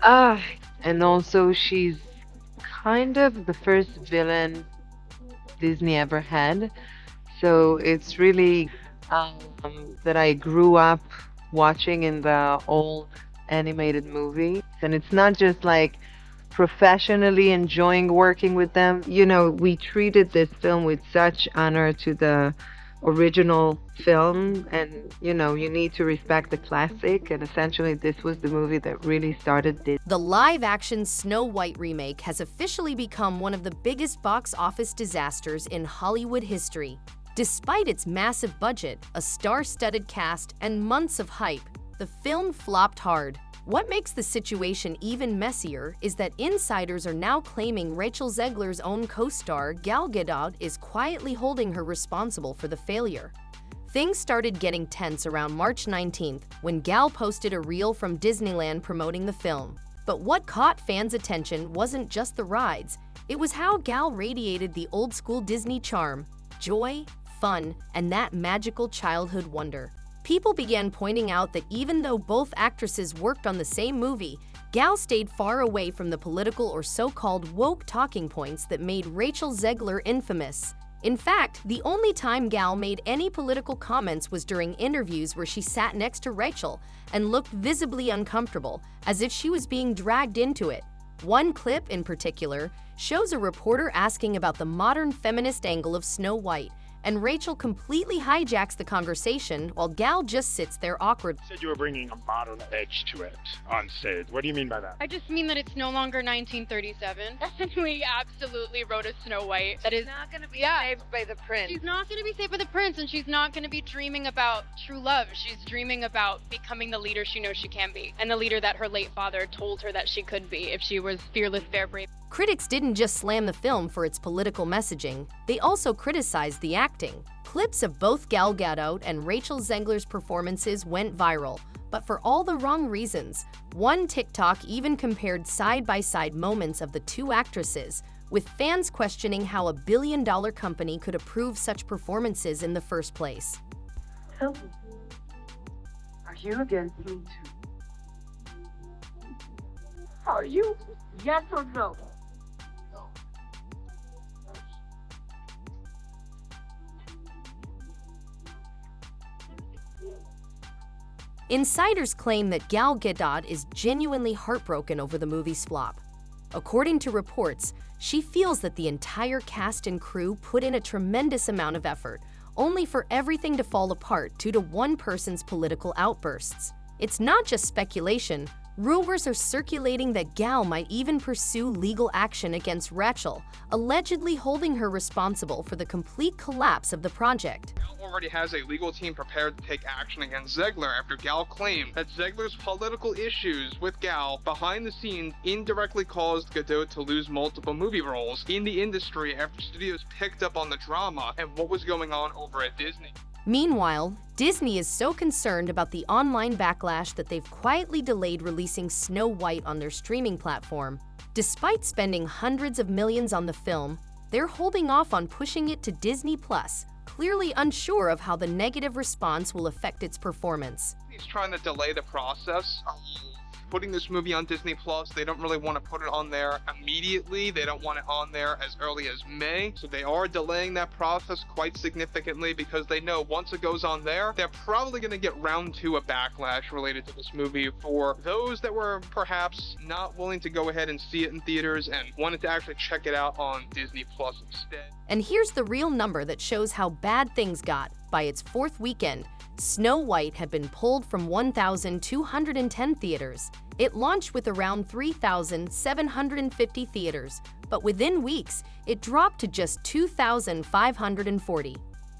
Ah, and also she's kind of the first villain Disney ever had. So it's really that I grew up watching in the old animated movies. And it's not just like professionally enjoying working with them. You know, we treated this film with such honor to the original film, and you know, you need to respect the classic. And essentially, this was the movie that really started this. The live-action Snow White remake has officially become one of the biggest box office disasters in Hollywood history. Despite its massive budget, a star-studded cast, and months of hype, the film flopped hard. What makes the situation even messier is that insiders are now claiming Rachel Zegler's own co-star, Gal Gadot, is quietly holding her responsible for the failure. Things started getting tense around March 19th when Gal posted a reel from Disneyland promoting the film. But what caught fans' attention wasn't just the rides, it was how Gal radiated the old-school Disney charm, joy, fun, and that magical childhood wonder. People began pointing out that even though both actresses worked on the same movie, Gal stayed far away from the political or so-called woke talking points that made Rachel Zegler infamous. In fact, the only time Gal made any political comments was during interviews where she sat next to Rachel and looked visibly uncomfortable, as if she was being dragged into it. One clip in particular shows a reporter asking about the modern feminist angle of Snow White, and Rachel completely hijacks the conversation while Gal just sits there awkward. Said you were bringing a modern edge to it on stage. What do you mean by that? I just mean that it's no longer 1937, and we absolutely wrote a Snow White that is Not going to be Yeah. saved by the prince. She's not going to be saved by the prince, and she's not going to be dreaming about true love. She's dreaming about becoming the leader she knows she can be, and the leader that her late father told her that she could be if she was fearless, fair, brave. Critics didn't just slam the film for its political messaging, they also criticized the acting. Clips of both Gal Gadot and Rachel Zegler's performances went viral, but for all the wrong reasons. One TikTok even compared side-by-side moments of the two actresses, with fans questioning how a billion-dollar company could approve such performances in the first place. Tell me, are you against me too? Are you? Yes or no? Insiders claim that Gal Gadot is genuinely heartbroken over the movie's flop. According to reports, she feels that the entire cast and crew put in a tremendous amount of effort, only for everything to fall apart due to one person's political outbursts. It's not just speculation. Rumors are circulating that Gal might even pursue legal action against Rachel, allegedly holding her responsible for the complete collapse of the project. Gal already has a legal team prepared to take action against Zegler after Gal claimed that Zegler's political issues with Gal behind the scenes indirectly caused Gadot to lose multiple movie roles in the industry after studios picked up on the drama and what was going on over at Disney. Meanwhile, Disney is so concerned about the online backlash that they've quietly delayed releasing Snow White on their streaming platform. Despite spending hundreds of millions on the film, they're holding off on pushing it to Disney+, clearly unsure of how the negative response will affect its performance. He's trying to delay the process of putting this movie on Disney Plus. They don't really want to put it on there immediately. They don't want it on there as early as May. So they are delaying that process quite significantly because they know once it goes on there, they're probably going to get round two of backlash related to this movie for those that were perhaps not willing to go ahead and see it in theaters and wanted to actually check it out on Disney Plus instead. And here's the real number that shows how bad things got. By its fourth weekend, Snow White had been pulled from 1,210 theaters. It launched with around 3,750 theaters, but within weeks, it dropped to just 2,540.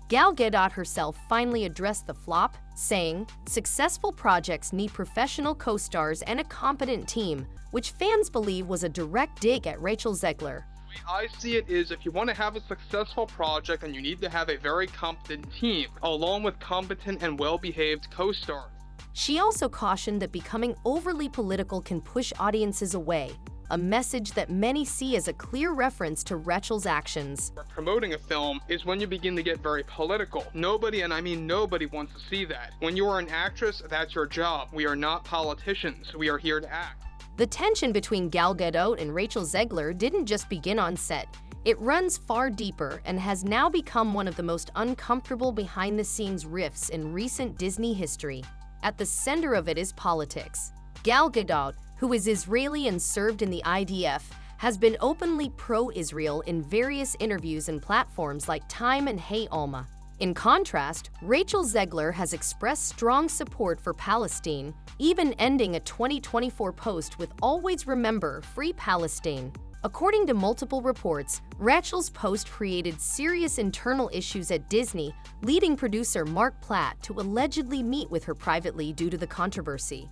Gal Gadot herself finally addressed the flop, saying, "Successful projects need professional co-stars and a competent team," which fans believe was a direct dig at Rachel Zegler. The way I see it is if you want to have a successful project, then you need to have a very competent team, along with competent and well-behaved co-stars. She also cautioned that becoming overly political can push audiences away, a message that many see as a clear reference to Rachel's actions. Promoting a film is when you begin to get very political. Nobody, and I mean nobody, wants to see that. When you are an actress, that's your job. We are not politicians. We are here to act. The tension between Gal Gadot and Rachel Zegler didn't just begin on set. It runs far deeper and has now become one of the most uncomfortable behind-the-scenes rifts in recent Disney history. At the center of it is politics. Gal Gadot, who is Israeli and served in the IDF, has been openly pro-Israel in various interviews and platforms like Time and Hey Alma. In contrast, Rachel Zegler has expressed strong support for Palestine, even ending a 2024 post with "Always remember, free Palestine." According to multiple reports, Rachel's post created serious internal issues at Disney, leading producer Mark Platt to allegedly meet with her privately due to the controversy.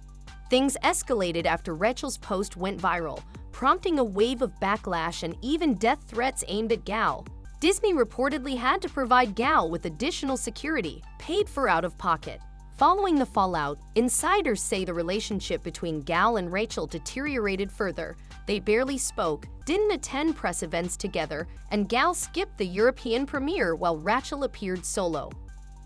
Things escalated after Rachel's post went viral, prompting a wave of backlash and even death threats aimed at Gal. Disney reportedly had to provide Gal with additional security, paid for out of pocket. Following the fallout, insiders say the relationship between Gal and Rachel deteriorated further. They barely spoke, didn't attend press events together, and Gal skipped the European premiere while Rachel appeared solo.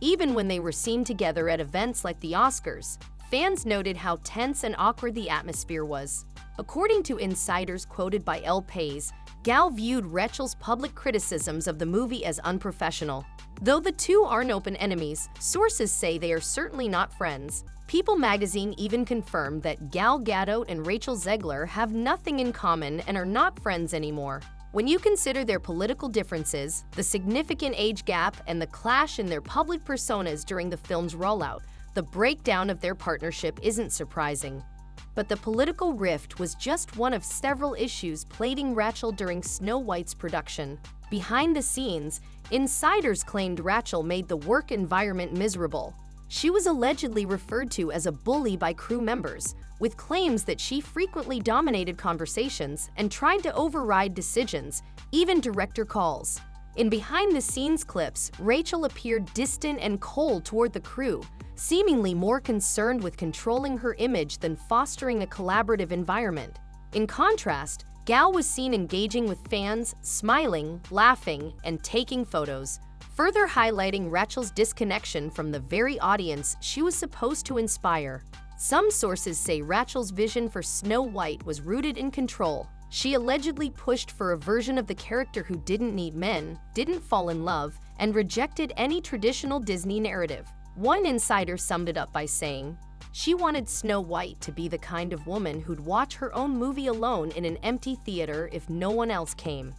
Even when they were seen together at events like the Oscars, fans noted how tense and awkward the atmosphere was. According to insiders quoted by El País, Gal viewed Rachel's public criticisms of the movie as unprofessional. Though the two aren't open enemies, sources say they are certainly not friends. People magazine even confirmed that Gal Gadot and Rachel Zegler have nothing in common and are not friends anymore. When you consider their political differences, the significant age gap, and the clash in their public personas during the film's rollout, the breakdown of their partnership isn't surprising. But the political rift was just one of several issues plaguing Rachel during Snow White's production. Behind the scenes, insiders claimed Rachel made the work environment miserable. She was allegedly referred to as a bully by crew members, with claims that she frequently dominated conversations and tried to override decisions, even director calls. In behind-the-scenes clips, Rachel appeared distant and cold toward the crew, seemingly more concerned with controlling her image than fostering a collaborative environment. In contrast, Gal was seen engaging with fans, smiling, laughing, and taking photos, further highlighting Rachel's disconnection from the very audience she was supposed to inspire. Some sources say Rachel's vision for Snow White was rooted in control. She allegedly pushed for a version of the character who didn't need men, didn't fall in love, and rejected any traditional Disney narrative. One insider summed it up by saying, "She wanted Snow White to be the kind of woman who'd watch her own movie alone in an empty theater if no one else came."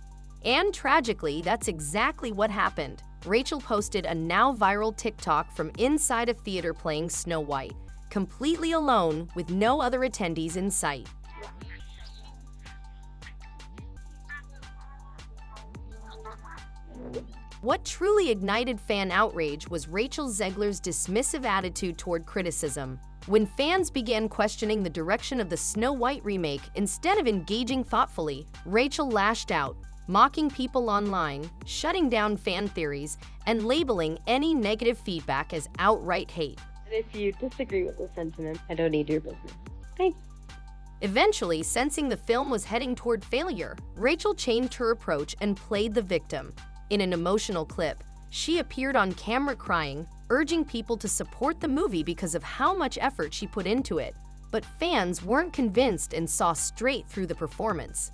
And tragically, that's exactly what happened. Rachel posted a now viral TikTok from inside a theater playing Snow White, completely alone with no other attendees in sight. What truly ignited fan outrage was Rachel Zegler's dismissive attitude toward criticism. When fans began questioning the direction of the Snow White remake instead of engaging thoughtfully, Rachel lashed out, mocking people online, shutting down fan theories, and labeling any negative feedback as outright hate. And if you disagree with the sentiment, I don't need your business. Thanks. Eventually, sensing the film was heading toward failure, Rachel changed her approach and played the victim. In an emotional clip, she appeared on camera crying, urging people to support the movie because of how much effort she put into it. But fans weren't convinced and saw straight through the performance.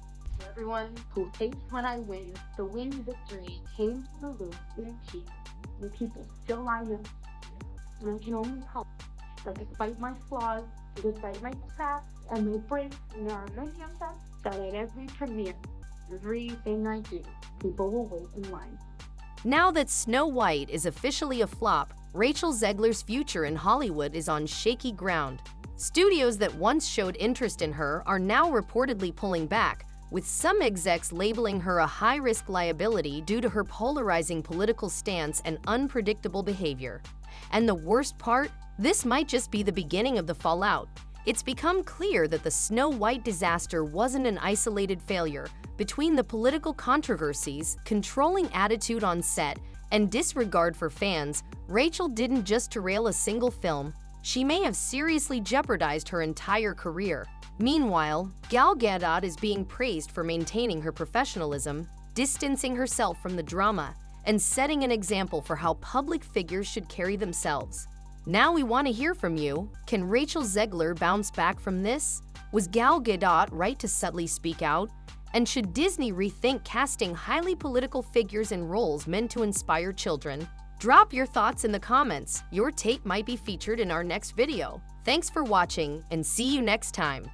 Everyone who hates when I win, the win victory came to the loop in peace, and people still line up. And I can only hope that despite my flaws, despite my cracks and my breaks, and there are many of them, that at every premiere, everything I do, people will wait in line. Now that Snow White is officially a flop, Rachel Zegler's future in Hollywood is on shaky ground. Studios that once showed interest in her are now reportedly pulling back, with some execs labeling her a high-risk liability due to her polarizing political stance and unpredictable behavior. And the worst part? This might just be the beginning of the fallout. It's become clear that the Snow White disaster wasn't an isolated failure. Between the political controversies, controlling attitude on set, and disregard for fans, Rachel didn't just derail a single film. She may have seriously jeopardized her entire career. Meanwhile, Gal Gadot is being praised for maintaining her professionalism, distancing herself from the drama, and setting an example for how public figures should carry themselves. Now we want to hear from you. Can Rachel Zegler bounce back from this? Was Gal Gadot right to subtly speak out? And should Disney rethink casting highly political figures in roles meant to inspire children? Drop your thoughts in the comments. Your take might be featured in our next video. Thanks for watching, and see you next time.